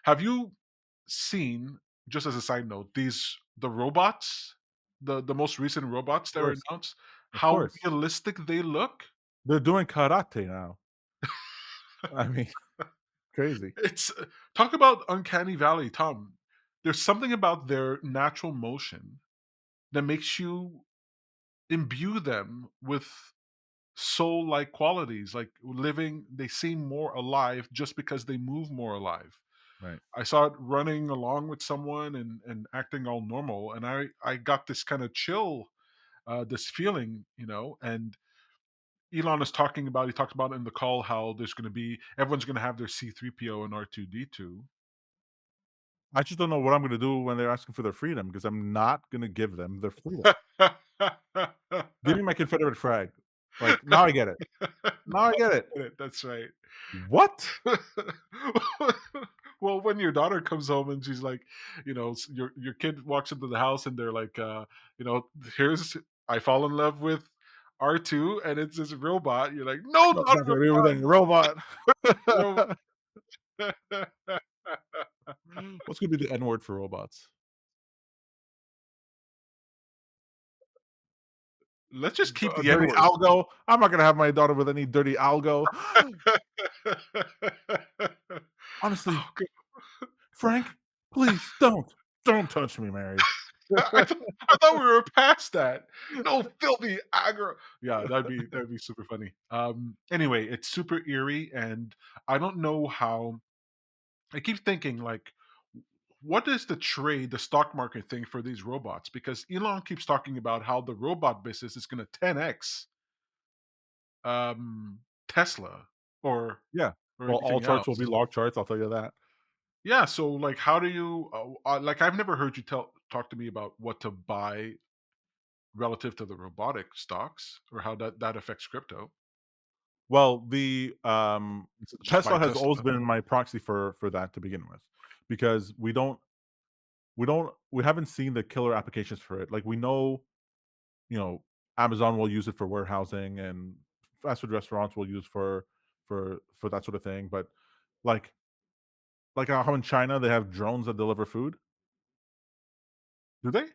Have you seen, just as a side note, the robots, the most recent Of robots that were course, announced, of how course. realistic they look? They're doing karate now. I mean, crazy. It's talk about uncanny valley, Tom. There's something about their natural motion that makes you imbue them with soul-like qualities, like living they seem more alive just because they move more alive. Right. I saw it running along with someone and acting all normal, and I got this kinda chill, this feeling, and Elon is talking about he talked about in the call how there's gonna be everyone's gonna have their C-3PO and R2-D2. I just don't know what I'm gonna do when they're asking for their freedom because 'cause I'm not gonna give them their freedom. Give me my Confederate flag. Like, now I get it. Now I get it. That's right. What? Well, when your daughter comes home and she's like, your kid walks into the house and they're like, you know, here's I fall in love with R2 and it's this robot. You're like, no, No, it's not not gonna be with any robot. robot. What's gonna be the N word for robots? Let's just keep A the N dirty word. algo? I'm not gonna have my daughter with any dirty algo. Honestly, Oh, good. Frank, please don't. Don't touch me, Mary. I thought we were past that. No filthy aggro. Yeah, that'd be super funny. Anyway, it's super eerie, and I don't know how. I keep thinking like, what is the stock market thing for these robots? Because Elon keeps talking about how the robot business is going to 10x Tesla or Yeah. or Well, all anything charts will be else. log charts, I'll tell you that. Yeah, so like, how do you like? I've never heard you talk to me about what to buy relative to the robotic stocks or how that affects crypto. Well, Is it just buy Tesla has always Tesla? been my proxy for that to begin with, because we haven't seen the killer applications for it. Like, we know, you know, Amazon will use it for warehousing, and fast food restaurants will use for that sort of thing, but, like how in China they have drones that deliver food? Do they?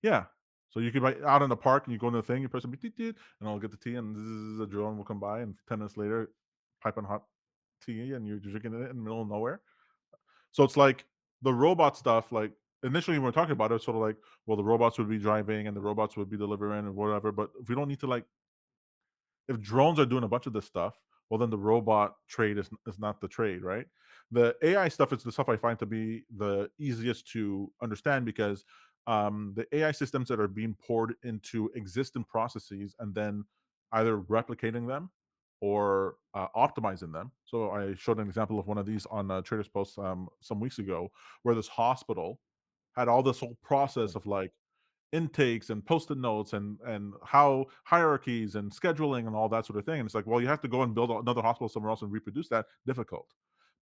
Yeah. So you could, like, out in the park, and you go in the thing, you press a beep, "Toot, toot," and I'll get the tea, and a drone will come by, and 10 minutes later, piping hot tea, and you're drinking it in the middle of nowhere. So it's like the robot stuff, like, initially when we were talking about it, it's sort of like, well, the robots would be driving and the robots would be delivering and whatever, but if we don't need to, like, if drones are doing a bunch of this stuff, well, then the robot trade is not the trade, right? The AI stuff is the stuff I find to be the easiest to understand because the AI systems that are being poured into existing processes and then either replicating them or optimizing them. So I showed an example of one of these on Traders Post some weeks ago, where this hospital had all this whole process of, like, intakes and post-it notes and how hierarchies and scheduling and all that sort of thing. And it's like, well, you have to go and build another hospital somewhere else and reproduce that. Difficult.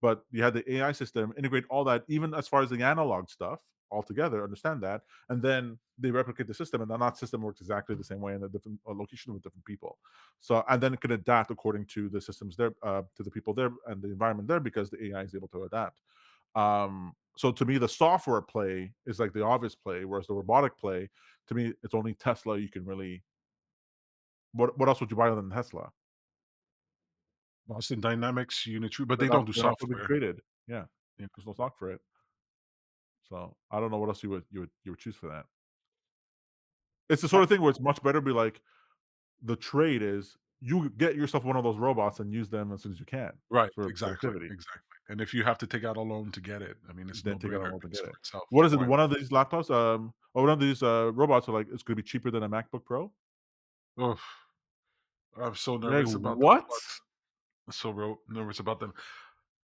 But you had the AI system integrate all that, even as far as the analog stuff all together, understand that, and then they replicate the system, and then that system works exactly the same way in a different location with different people. So, and then it can adapt according to the systems there, to the people there, and the environment there, because the AI is able to adapt. So to me, the software play is like the obvious play, whereas the robotic play, to me, it's only Tesla you can really. What else would you buy other than Tesla? Boston Dynamics, Unitree, but they They're don't do not fully software. created. Yeah, Yeah. there's no stock for it. So I don't know what else you would choose for that. It's the Uh, sort of thing where it's much better to be like, the trade is you get yourself one of those robots and use them as soon as you can right, for exactly, productivity. exactly. And if you have to take out a loan to get it, I mean, it's a Then take it no-brainer. on It to pays get it. for itself. What is it? Why One of these laptops, or one of these robots are like, it's going to be cheaper than a MacBook Pro. Ugh, I'm so You're like, nervous about the what? robots. I'm so nervous about them.